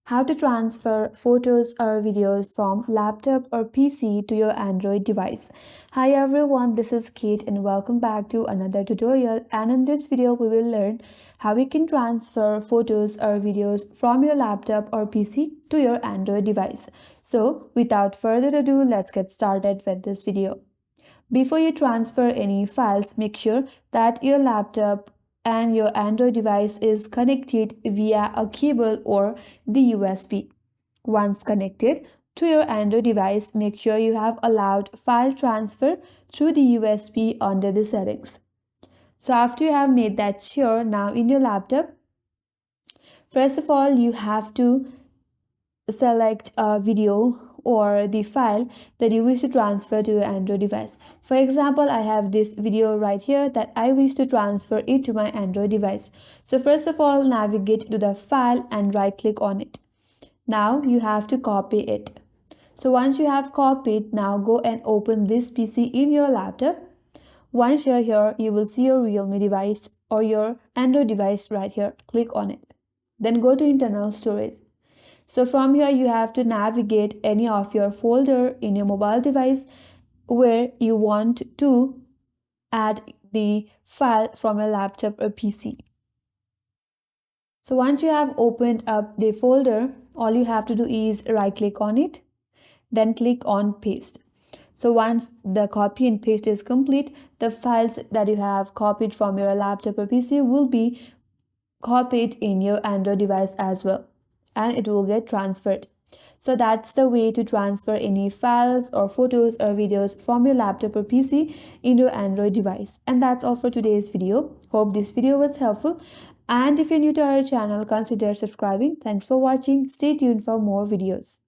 How to transfer photos or videos from laptop or PC to your Android device. Hi everyone, this is Kate and welcome back to another tutorial, and in this video we will learn how we can transfer photos or videos from your laptop or PC to your Android device. So without further ado, let's get started with this video. Before you transfer any files, make sure that your laptop and your Android device is connected via a cable or the USB. Once connected to your Android device, make sure you have allowed file transfer through the USB under the settings. So after you have made that sure, now in your laptop, first of all, you have to select a video or the file that you wish to transfer to your Android device. For example, I have this video right here that I wish to transfer it to my Android device. So first of all, navigate to the file and right click on it. Now you have to copy it. So once you have copied, now go and open this PC in your laptop. Once you're here, you will see your Realme device or your Android device right here. Click on it. Then go to internal storage. So from here, you have to navigate any of your folder in your mobile device where you want to add the file from a laptop or PC. So once you have opened up the folder, all you have to do is right click on it, then click on paste. So once the copy and paste is complete, the files that you have copied from your laptop or PC will be copied in your Android device as well, and it will get transferred. So that's the way to transfer any files or photos or videos from your laptop or PC into your Android device. And that's all for today's video. Hope this video was helpful. And if you're new to our channel, consider subscribing. Thanks for watching. Stay tuned for more videos.